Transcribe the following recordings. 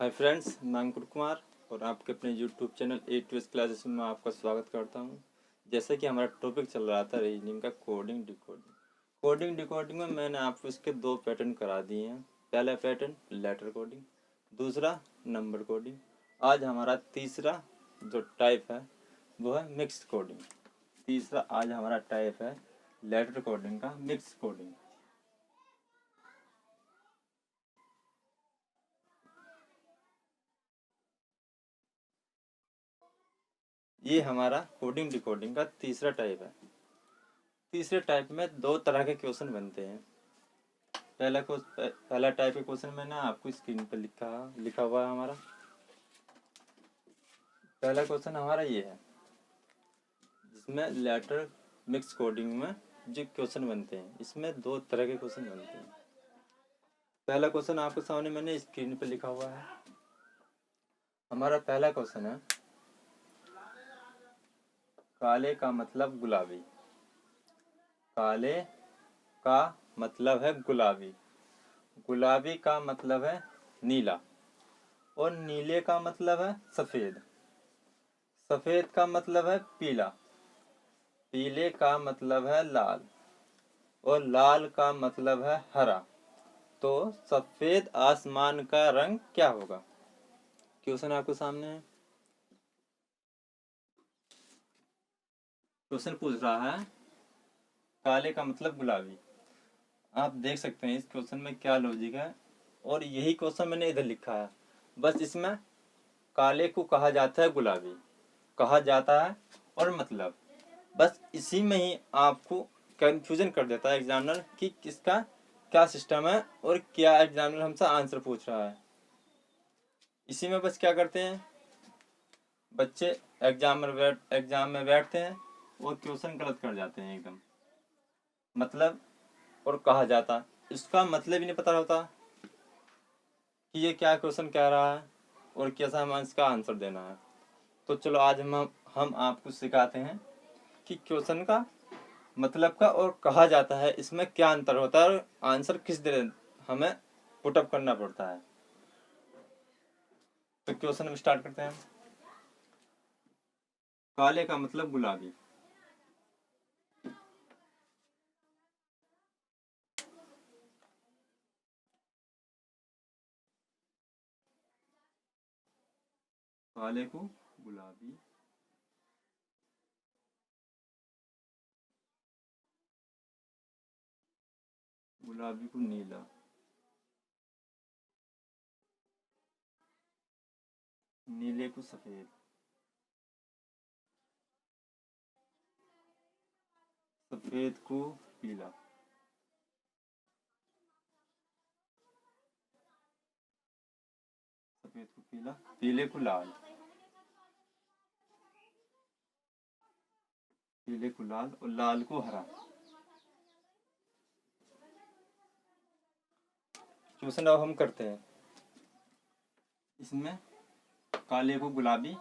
Hi friends, मैं अंकुर कुमार और आपके अपने यूट्यूब चैनल A2S क्लासेस में आपका स्वागत करता हूं। जैसे कि हमारा टॉपिक चल रहा था रीजनिंग का कोडिंग डिकोडिंग में मैंने आपको इसके दो पैटर्न करा दिए हैं। पहला पैटर्न लेटर कोडिंग, दूसरा नंबर कोडिंग। आज हमारा तीसरा जो टाइप है वो है मिक्स कोडिंग। तीसरा आज हमारा टाइप है लेटर कोडिंग का मिक्स कोडिंग। ये हमारा कोडिंग डिकोडिंग का तीसरा टाइप है। तीसरे टाइप में दो तरह के क्वेश्चन बनते हैं। पहला टाइप का क्वेश्चन मैंने आपको स्क्रीन पर लिखा हुआ है। हमारा पहला क्वेश्चन हमारा ये है, जिसमें लेटर मिक्स कोडिंग में जो क्वेश्चन बनते हैं, इसमें दो तरह के क्वेश्चन बनते हैं। पहला क्वेश्चन आपके सामने मैंने स्क्रीन पर लिखा हुआ है। हमारा पहला क्वेश्चन है, काले का मतलब गुलाबी। काले का मतलब है गुलाबी, गुलाबी का मतलब है नीला, और नीले का मतलब है सफेद, सफेद का मतलब है पीला, पीले का मतलब है लाल, और लाल का मतलब है हरा। तो सफेद आसमान का रंग क्या होगा? क्वेश्चन आपके सामने है। क्वेश्चन पूछ रहा है काले का मतलब गुलाबी। आप देख सकते हैं इस क्वेश्चन में क्या लॉजिक है, और यही क्वेश्चन मैंने इधर लिखा है। बस इसमें काले को कहा जाता है गुलाबी, कहा जाता है, और मतलब बस इसी में ही आपको कंफ्यूजन कर देता है एग्जामिनर कि किसका क्या सिस्टम है और क्या एग्जामिनर हमसे आंसर पूछ रहा है। इसी में बस क्या करते हैं बच्चे, एग्जाम में बैठते हैं और क्वेश्चन गलत कर जाते हैं एकदम। मतलब और कहा जाता, इसका मतलब ही नहीं पता होता कि ये क्या क्वेश्चन कह रहा है और कैसा हमें इसका आंसर देना है। तो चलो आज हम आपको सिखाते हैं कि क्वेश्चन का मतलब का और कहा जाता है इसमें क्या अंतर होता है, और आंसर किस तरह हमें पुटअप करना पड़ता है। तो क्वेश्चन हम स्टार्ट करते हैं। काले का मतलब गुलाबी। काले को गुलाबी, गुलाबी को नीला, नीले को सफेद, सफेद को पीला, सफेद को पीला, पीले को लाल, पीले को लाल, और लाल को हरा। क्वेश्चन अब हम करते हैं। इसमें काले को गुलाबी,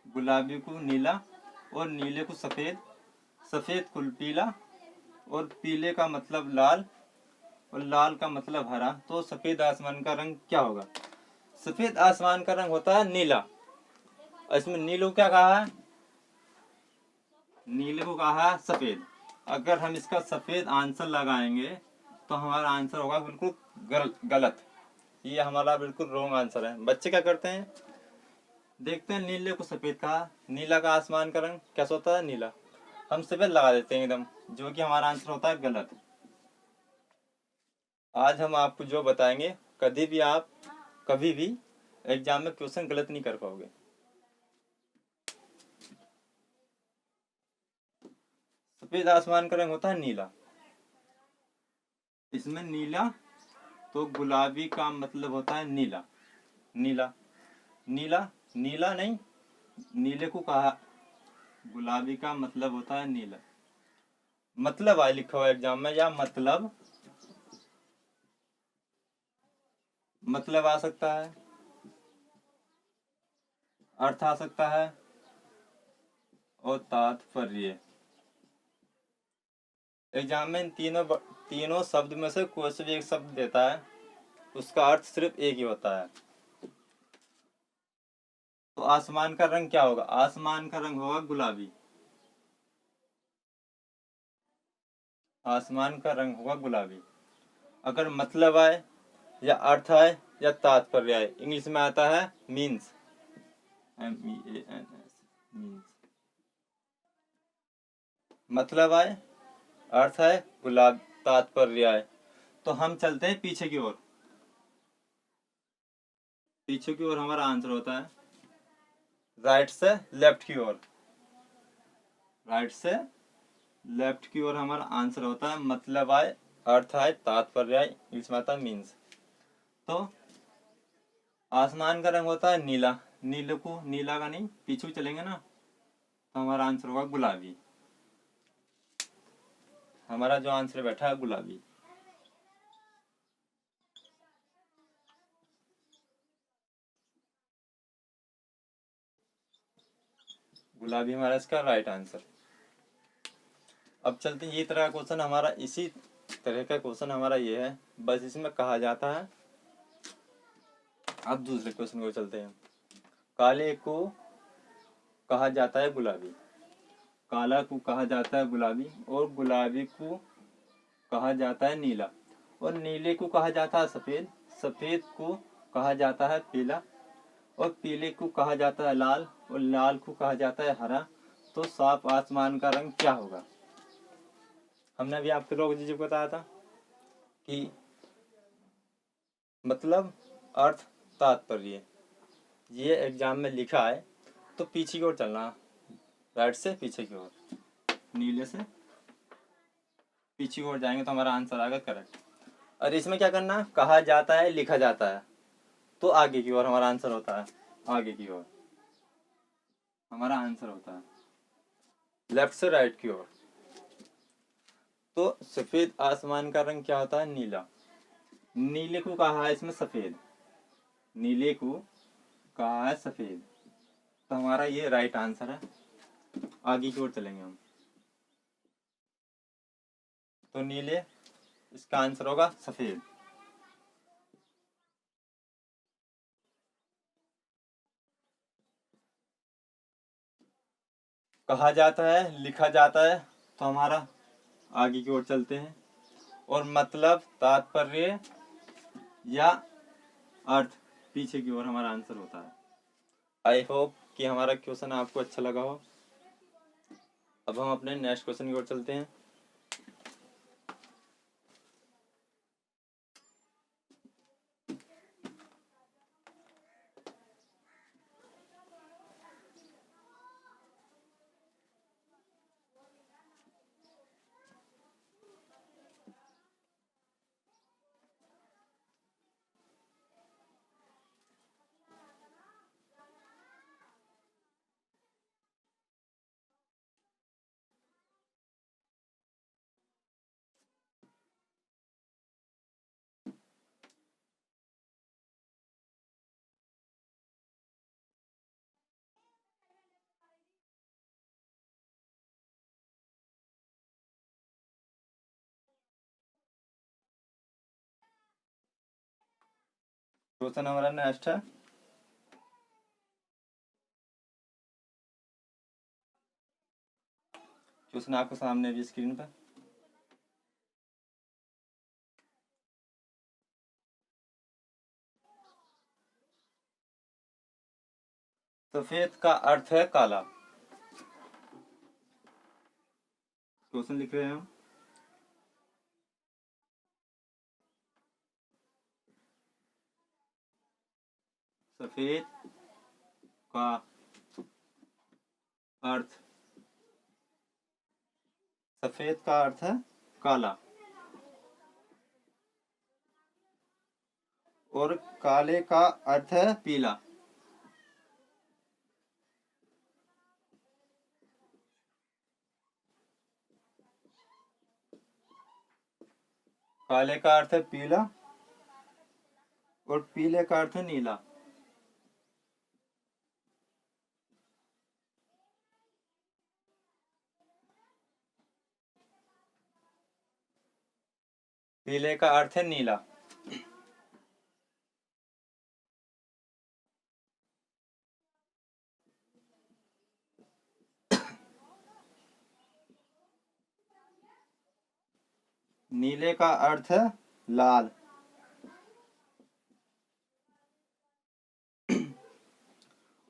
गुलाबी को नीला, और नीले को सफेद, सफेद को पीला, और पीले का मतलब लाल, और लाल का मतलब हरा। तो सफेद आसमान का रंग क्या होगा? सफेद आसमान का रंग होता है नीला। इसमें नीले को क्या कहा है? नीले को कहा है सफेद। अगर हम इसका सफेद आंसर लगाएंगे तो हमारा आंसर होगा बिल्कुल गलत। ये हमारा बिल्कुल रॉन्ग आंसर है। बच्चे क्या करते हैं, देखते हैं नीले को सफेद कहा, नीला का आसमान का रंग कैसा होता है? नीला। हम सफेद लगा देते हैं एकदम, जो कि हमारा आंसर होता है गलत। आज हम आपको जो बताएंगे, कभी भी एग्जाम में क्वेश्चन गलत नहीं कर पाओगे। सफेद आसमान का रंग होता है नीला। इसमें नीला, तो गुलाबी का मतलब होता है नीला, नीला, नीला, नीला नहीं, नीले को कहा, गुलाबी का मतलब होता है नीला। मतलब आए लिखा हुआ एग्जाम में, या मतलब आ सकता है, अर्थ आ सकता है, और तात्पर्य। एग्जाम में इन तीनों शब्द में से कोई से भी एक शब्द देता है, उसका अर्थ सिर्फ एक ही होता है। तो आसमान का रंग क्या होगा? आसमान का रंग होगा गुलाबी। आसमान का रंग होगा गुलाबी। अगर मतलब आए या अर्थ आए या तात्पर्य आए, इंग्लिश में आता है मीन्स, MEANS, मीन्स। मतलब आए, अर्थ है, गुलाब, तात्पर्य आए, तो हम चलते हैं पीछे की ओर। पीछे की ओर हमारा आंसर होता है राइट से लेफ्ट की ओर। राइट से लेफ्ट की ओर हमारा आंसर होता है मतलब आए, अर्थ आए, तात्पर्य आए, इंग्लिश में आता है मीन्स। तो आसमान का रंग होता है नीला। नीले को, नीला का नहीं, पीछे चलेंगे ना, तो हमारा आंसर होगा गुलाबी। हमारा जो आंसर बैठा है गुलाबी। गुलाबी हमारा इसका राइट आंसर। अब चलते हैं, ये तरह का क्वेश्चन हमारा, इसी तरह का क्वेश्चन हमारा ये है, बस इसमें कहा जाता है। अब दूसरे क्वेश्चन को चलते हैं। काले को कहा जाता है गुलाबी। काला को कहा जाता है गुलाबी, और गुलाबी को कहा जाता है नीला, और नीले को कहा जाता है सफेद। सफेद को कहा जाता है पीला, और पीले को कहा जाता है लाल, और लाल को कहा जाता है हरा। तो साफ आसमान का रंग क्या होगा? हमने अभी आपके लोग जी को बताया था कि मतलब, अर्थ, तात्पर्य, ये एग्जाम में लिखा है, तो पीछे की ओर चलना, राइट से पीछे की ओर, नीले से पीछे की ओर जाएंगे तो हमारा आंसर आएगा करेक्ट। और इसमें क्या करना, कहा जाता है, लिखा जाता है, तो आगे की ओर हमारा आंसर होता है। आगे की ओर हमारा आंसर होता है लेफ्ट से राइट की ओर। तो सफेद आसमान का रंग क्या होता है? नीला। नीले को कहा है इसमें सफेद, नीले को कहा है सफेद, तो हमारा ये राइट आंसर है। आगे की ओर चलेंगे हम, तो नीले, इसका आंसर होगा सफेद। कहा जाता है, लिखा जाता है, तो हमारा आगे की ओर चलते हैं, और मतलब, तात्पर्य या अर्थ, पीछे की ओर हमारा आंसर होता है। आई होप कि हमारा क्वेश्चन आपको अच्छा लगा हो। अब हम अपने नेक्स्ट क्वेश्चन की ओर चलते हैं। क्वेश्चन हमारा नेक्स्ट है, क्वेश्चन आपके सामने भी स्क्रीन पर। सफेद का अर्थ है काला। क्वेश्चन लिख रहे हैं हम। सफेद का अर्थ, सफेद का अर्थ है काला, और काले का अर्थ है पीला। काले का अर्थ है पीला, और पीले का अर्थ है नीला। पीले का अर्थ है नीला। नीले का अर्थ है लाल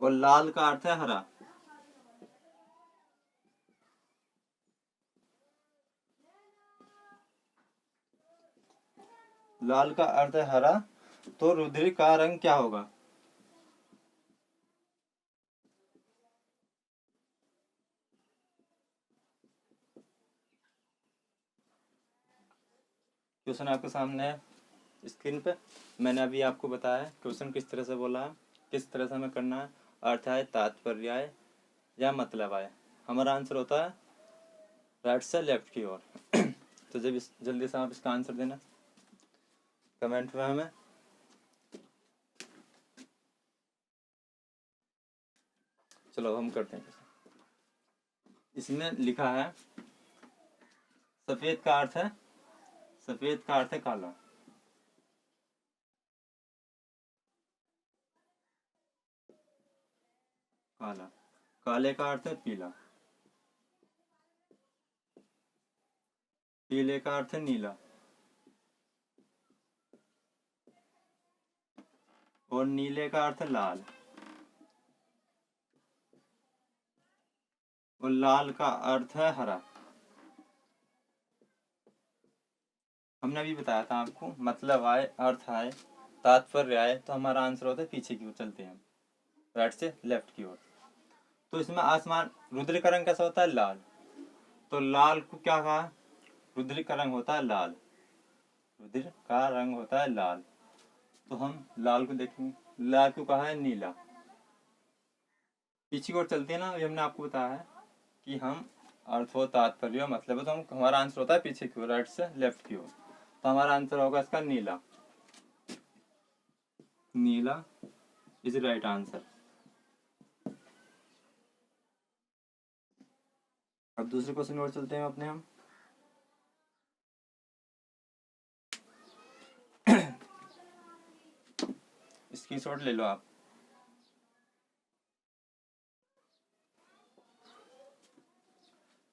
और लाल का अर्थ है हरा। लाल का अर्थ है हरा, तो रुधिर का रंग क्या होगा? क्वेश्चन आपके सामने है स्क्रीन पे। मैंने अभी आपको बताया क्वेश्चन किस तरह से बोला है, किस तरह से हमें करना है। अर्थ आए, तात्पर्य आए या मतलब आए। हमारा आंसर होता है राइट से लेफ्ट की ओर। तो जब जल्दी से आप इसका आंसर देना कमेंट में हमें। चलो हम करते हैं। इसमें लिखा है सफेद का अर्थ है, सफेद का अर्थ है काला। काला, काले का अर्थ है पीला। पीले का अर्थ है नीला। और नीले का अर्थ है लाल। और लाल का अर्थ है हरा। हमने अभी बताया था आपको, मतलब आए, अर्थ आए, तात्पर्य आए, तो हमारा आंसर होता है पीछे की ओर चलते हैं, राइट से लेफ्ट की ओर। तो इसमें आसमान, रुद्र का रंग कैसा होता है? लाल। तो लाल को क्या कहा? रुद्र का रंग होता है लाल। रुद्र का रंग होता है लाल। तो हम लाल को देखेंगे। लाल को कहा है नीला। पीछे की ओर चलते हैं ना, ये हमने आपको बताया है कि हम अर्थ हो, तात्पर्य हो, मतलब है, तो हम हमारा आंसर होता है पीछे की ओर, राइट से लेफ्ट की ओर। तो हमारा आंसर होगा इसका नीला। नीला इज राइट आंसर। अब दूसरे क्वेश्चन और चलते हैं अपने हम। स्क्रीनशॉट ले लो आप।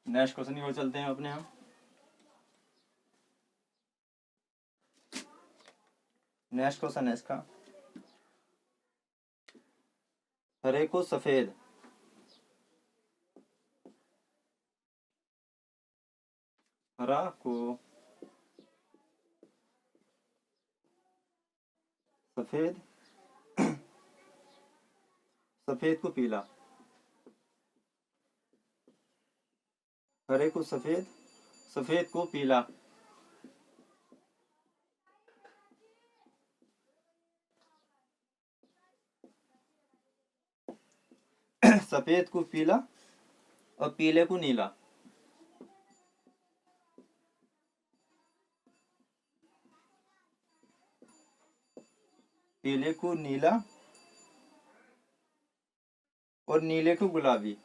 नेक्स्ट क्वेश्चन की ओर चलते हैं अपने हम। नेक्स्ट क्वेश्चन है इसका, हरे को सफेद, हरा को सफेद, सफेद को पीला। हरे को सफेद, सफेद को पीला। सफेद को पीला और पीले को नीला। पीले को नीला और नीले को गुलाबी।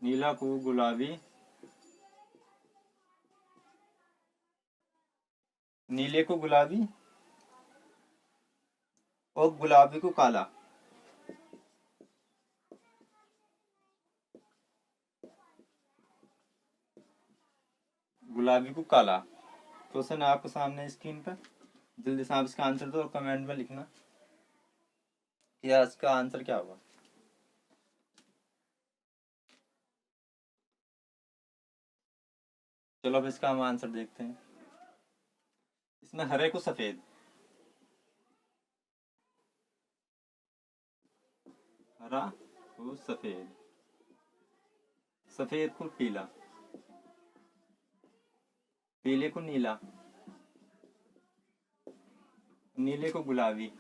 नीला को गुलाबी, नीले को गुलाबी और गुलाबी को काला। गुलाबी को काला। क्वेश्चन है आपके सामने स्क्रीन पर। जल्दी से आप इसका आंसर दो और कमेंट में लिखना कि इसका आंसर क्या होगा। चलो अब इसका हम आंसर देखते हैं। इसमें हरे को सफेद, हरा को सफेद, सफेद को पीला, पीले को नीला, नीले को गुलाबी,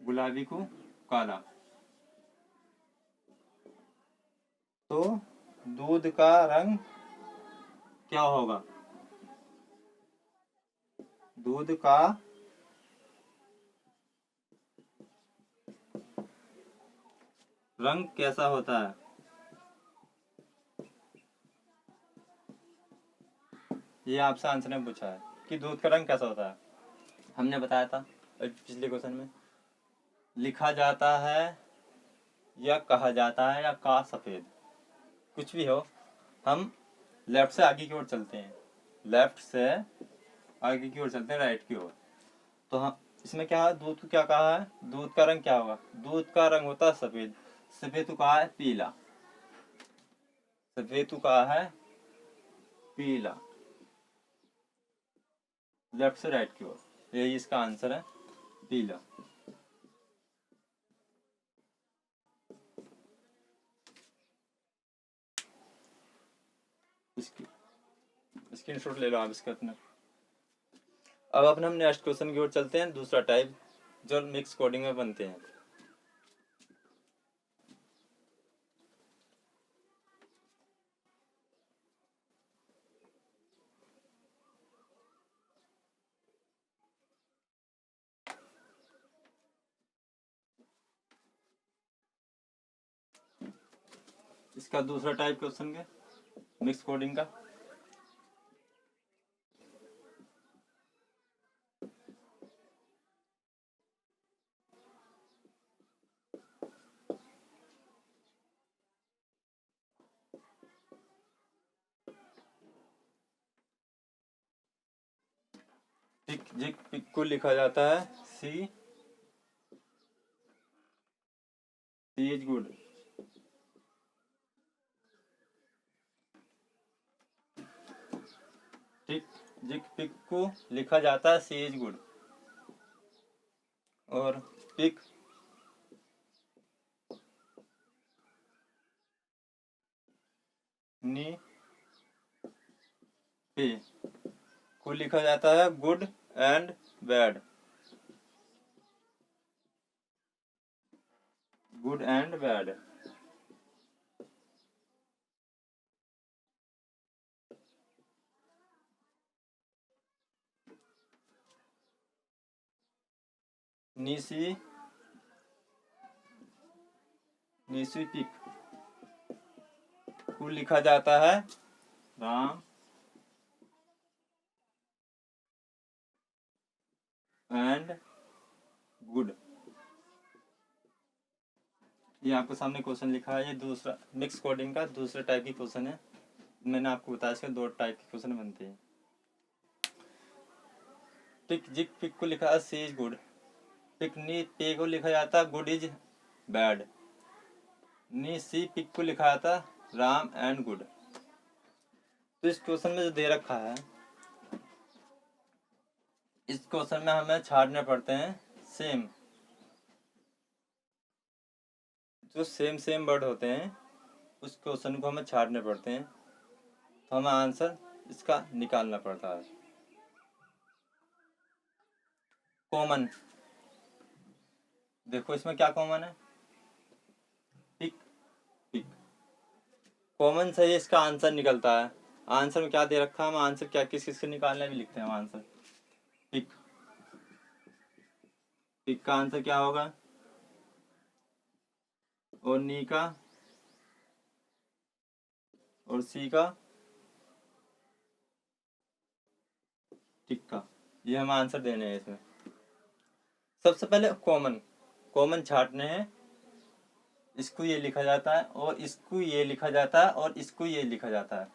गुलाबी को काला। तो दूध का रंग क्या होगा? दूध का रंग कैसा होता है? ये आपसे आंसर ने पूछा है कि दूध का रंग कैसा होता है। हमने बताया था पिछले क्वेश्चन में, लिखा जाता है या कहा जाता है या का सफेद, कुछ भी हो। हम लेफ्ट से आगे की ओर चलते हैं, लेफ्ट से आगे की ओर चलते हैं राइट की ओर। तो हम इसमें क्या है, दूध को क्या कहा है, दूध का रंग क्या होगा, दूध का रंग होता है सफेद। सफेद को कहा है पीला, सफेद को कहा है पीला, लेफ्ट से राइट की ओर, यही इसका आंसर है, पीला। इसकी स्क्रीनशॉट ले लो आप इसका अपना। अब अपने हम नेक्स्ट क्वेश्चन की ओर चलते हैं, दूसरा टाइप जो मिक्स कोडिंग में बनते हैं। इसका दूसरा टाइप क्वेश्चन का मिक्स कोडिंग का। पिक जिक पिक को लिखा जाता है सी इज गुड। टिक जिक पिक को लिखा जाता है सी इज गुड। और पिक नी पे को लिखा जाता है good and bad, good and bad. नीसी नीसी पिक को लिखा जाता है राम एंड गुड। ये आपके सामने क्वेश्चन लिखा है, ये दूसरा मिक्स कोडिंग का दूसरे टाइप की क्वेश्चन है। मैंने आपको बताया इसके दो टाइप के क्वेश्चन बनते हैं। पिक जिक पिक को लिखा है सी इज गुड, पिक नी पे को लिखा जाता है गुड इज बैड, नी सी पिक को लिखा जाता है राम एंड गुड। तो इस क्वेश्चन में जो दे रखा है, इस क्वेश्चन में हमें छाड़ने पड़ते हैं सेम, जो सेम सेम वर्ड होते हैं उस क्वेश्चन को हमें छाड़ने पड़ते हैं, तो हमें आंसर इसका निकालना पड़ता है। कॉमन, देखो इसमें क्या कॉमन है, पिक पिक, कॉमन से ही इसका आंसर निकलता है। आंसर में क्या दे रखा है, हम आंसर क्या किस किस के निकालना भी लिखते हैं हम आंसर। पिक पिक का आंसर क्या होगा, और नी का और सी का टिक का, ये हम आंसर देने हैं इसमें। सबसे पहले कॉमन, कॉमन छाटने हैं, इसको ये लिखा जाता है और इसको ये लिखा जाता है और इसको ये लिखा जाता है।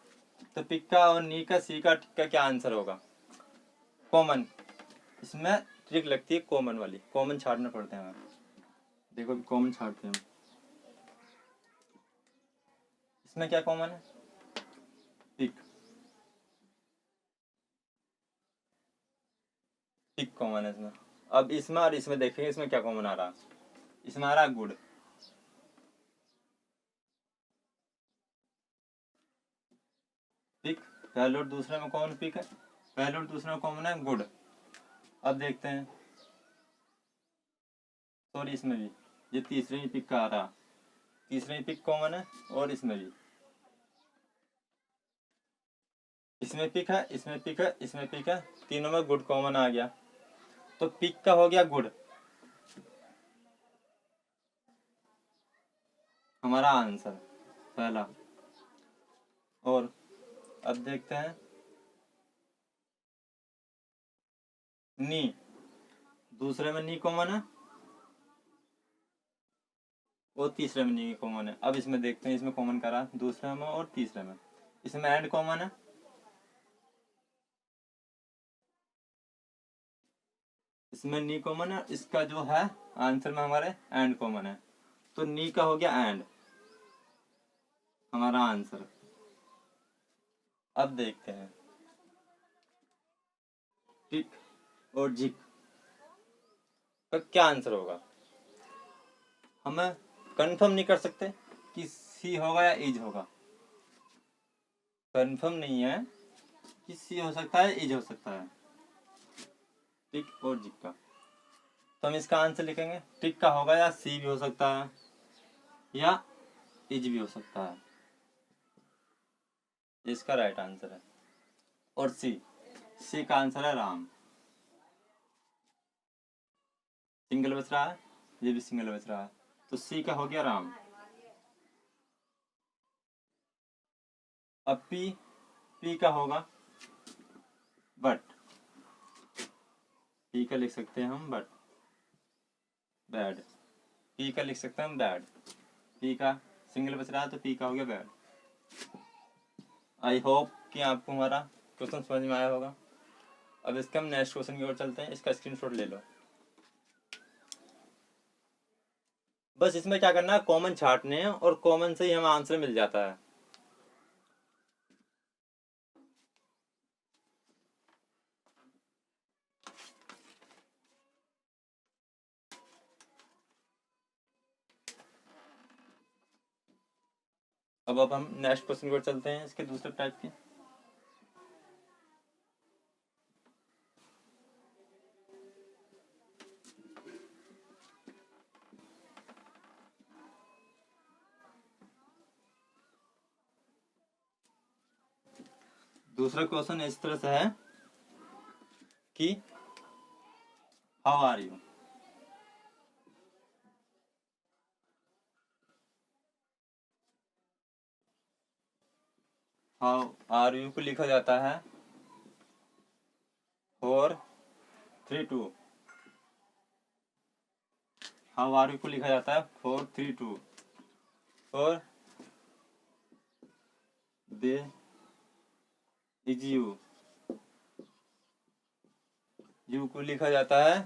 तो पिक का और नी का सी का टिक का क्या आंसर होगा, कॉमन। इसमें ट्रिक लगती है कॉमन वाली, कॉमन छाटने पड़ते हैं हमें। देखो कॉमन छाटते हैं, इसमें क्या कॉमन है, पिक, पिक कॉमन है इसमें। अब इसमें और इसमें देखेंगे इसमें क्या कॉमन आ रहा है, इसमें आ रहा है गुड। पिक पहले और दूसरे में कॉमन पिक है, पहले और दूसरे में कॉमन है गुड। अब देखते हैं, सॉरी इसमें भी ये तीसरे ही पिक का आ रहा, तीसरे ही पिक कॉमन है और इसमें भी, इसमें पिक है इसमें पिक है इसमें पिक है, तीनों में गुड कॉमन आ गया, तो पिक का हो गया गुड हमारा आंसर पहला। और अब देखते हैं नी, दूसरे में नी कॉमन है, वो तीसरे में नहीं कॉमन है। अब इसमें देखते हैं, इसमें कॉमन करा दूसरे में और तीसरे में, इसमें एंड कॉमन है, इसमें नी कॉमन है, इसका जो है आंसर में हमारे एंड कॉमन है, तो नी का हो गया एंड हमारा आंसर। अब देखते हैं टिक और जिक का क्या आंसर होगा। हमें कंफर्म नहीं कर सकते कि सी होगा या इज होगा, कंफर्म नहीं है कि सी हो सकता है इज हो सकता है, टिक और जिक का। तो हम इसका आंसर लिखेंगे टिक का होगा या सी भी हो सकता है या इज भी हो सकता है, इसका राइट आंसर है। और सी का आंसर है राम। सिंगल बच रहा है, ये भी सिंगल बच रहा है, तो सी का हो गया राम। अब पी का होगा बट, पी का लिख सकते हैं हम बट, बैड, पी का लिख सकते हैं हम बैड, पी का सिंगल बच रहा है तो पी का हो गया बैड। आई होप कि आपको हमारा क्वेश्चन समझ में आया होगा। अब इसके हम नेक्स्ट क्वेश्चन की ओर चलते हैं, इसका स्क्रीनशॉट ले लो। बस इसमें क्या करना है, कॉमन छांटने हैं और कॉमन से ही हमें आंसर मिल जाता है। अब हम नेक्स्ट क्वेश्चन की ओर चलते हैं, इसके दूसरे टाइप के। दूसरा क्वेश्चन इस तरह से है कि how are you, how are you को लिखा जाता है 432, हाउ आर यू को लिखा जाता है 432, और दे इज यू, यू को लिखा जाता है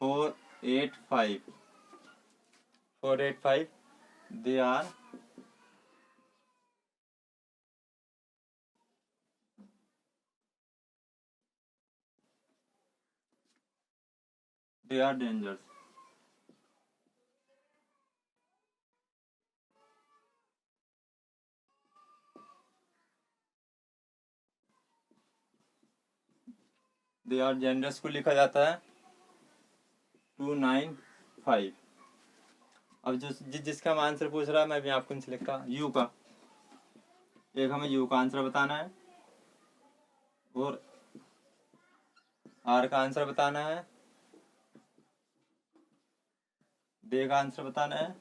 485, 485, they are dangerous. They are dangerous को लिखा जाता है 295। अब जिसका हम आंसर पूछ रहा है, मैं भी आपको इनसे लिखता यू का, एक हमें यू का आंसर बताना है और आर का आंसर बताना है, डे का आंसर बताना है,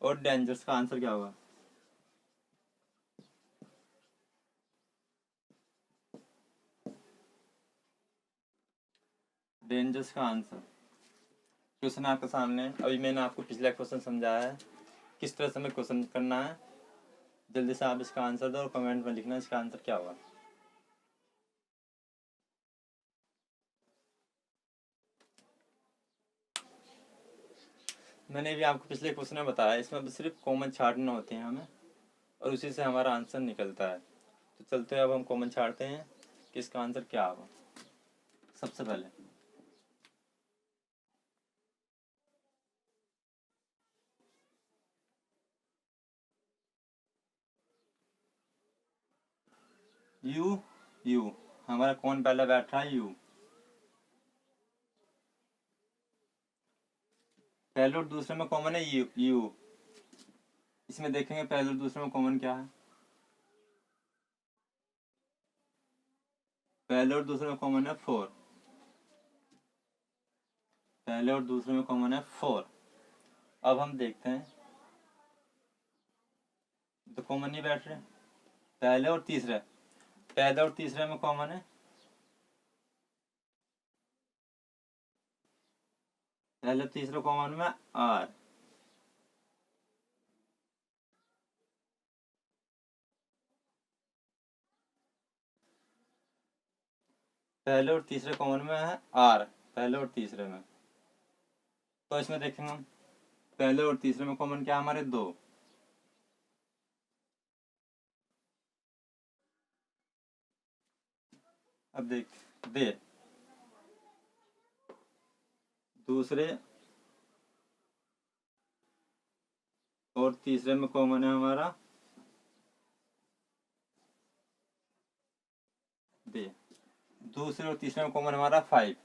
और डेंजरस का आंसर क्या होगा। डेंजरस का आंसर, क्वेश्चन आपके सामने है। अभी मैंने आपको पिछला क्वेश्चन समझाया है किस तरह से हमें क्वेश्चन करना है। जल्दी से आप इसका आंसर दो और कमेंट में लिखना इसका आंसर क्या होगा। मैंने भी आपको पिछले क्वेश्चन में बताया, इसमें सिर्फ कॉमन छाटना होते हैं हमें और उसी से हमारा आंसर निकलता है। तो चलते हैं, अब हम कॉमन छाटते हैं कि इसका आंसर क्या होगा। सबसे पहले यू हमारा कौन पहले बैठ रहा है, यू। पहले और दूसरे में कॉमन है यू। इसमें देखेंगे पहले और दूसरे में कॉमन क्या है। पहले और दूसरे में कॉमन है 4, पहले और दूसरे में कॉमन है 4। अब हम देखते हैं, तो कॉमन नहीं बैठ रहे। पहले और तीसरे, पहले और तीसरे में कॉमन है, पहले तीसरे कॉमन में आर, पहले और तीसरे कॉमन में है आर, पहले और तीसरे में। तो इसमें देखेंगे हम पहले और तीसरे में कॉमन क्या है हमारे 2। अब देख दे दूसरे और तीसरे में कॉमन है हमारा दे, दूसरे और तीसरे में कॉमन हमारा 5।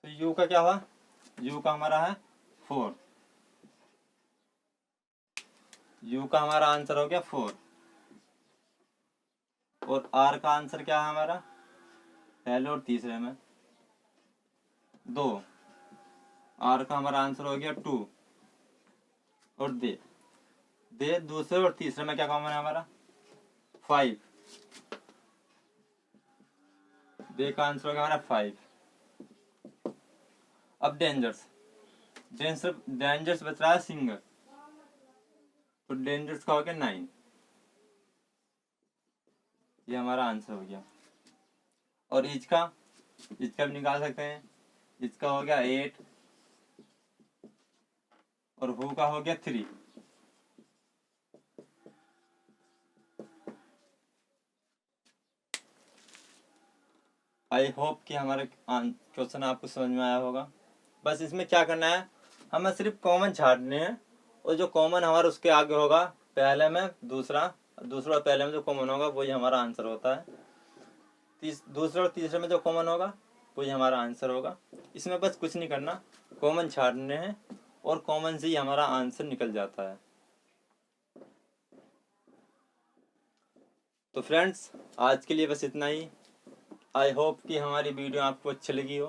तो यू का क्या हुआ, यू का हमारा है 4, यू का हमारा आंसर हो गया 4। और आर का आंसर क्या है हमारा, पहले और तीसरे में 2, आर का हमारा आंसर हो गया 2। और दे दूसरे और तीसरे में क्या कॉमन है हमारा 5, दे का आंसर हो गया हमारा 5। अब डेंजर्स डेंजर्स बच रहा है सिंगल, तो डेंजर्स का हो गया 9, ये हमारा आंसर हो गया। और इसका भी निकाल सकते हैं, इसका हो गया 8 और हु का हो गया 3। आई होप कि हमारे क्वेश्चन आपको समझ में आया होगा। बस इसमें क्या करना है, हमें सिर्फ कॉमन छाटने हैं, और जो कॉमन हमारा उसके आगे होगा पहले में दूसरा और पहले में जो कॉमन होगा वही हमारा आंसर होता है। दूसरे और तीसरे में जो कॉमन होगा वही हमारा आंसर होगा। इसमें बस कुछ नहीं करना, कॉमन छाटने हैं और कॉमन से ही हमारा आंसर निकल जाता है। तो फ्रेंड्स आज के लिए बस इतना ही। आई होप कि हमारी वीडियो आपको अच्छी लगी हो,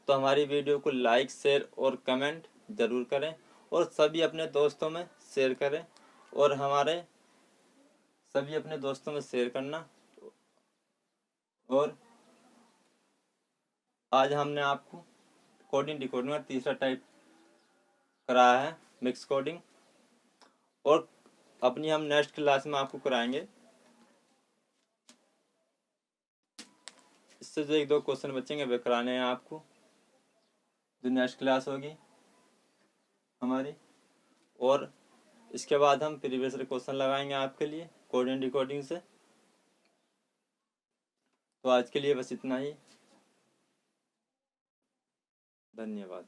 तो हमारी वीडियो को लाइक शेयर और कमेंट ज़रूर करें, और सभी अपने दोस्तों में शेयर करें, और हमारे सभी अपने दोस्तों में शेयर करना। और आज हमने आपको कोडिंग डिकोडिंग का तीसरा टाइप कराया है, मिक्स कोडिंग, और अपनी हम नेक्स्ट क्लास में आपको कराएंगे। इससे जो 1-2 क्वेश्चन बचेंगे वे कराने हैं आपको, जो नेक्स्ट क्लास होगी हमारी। और इसके बाद हम प्रीवियस क्वेश्चन लगाएंगे आपके लिए कोडिंग डिकोडिंग से। तो आज के लिए बस इतना ही, धन्यवाद।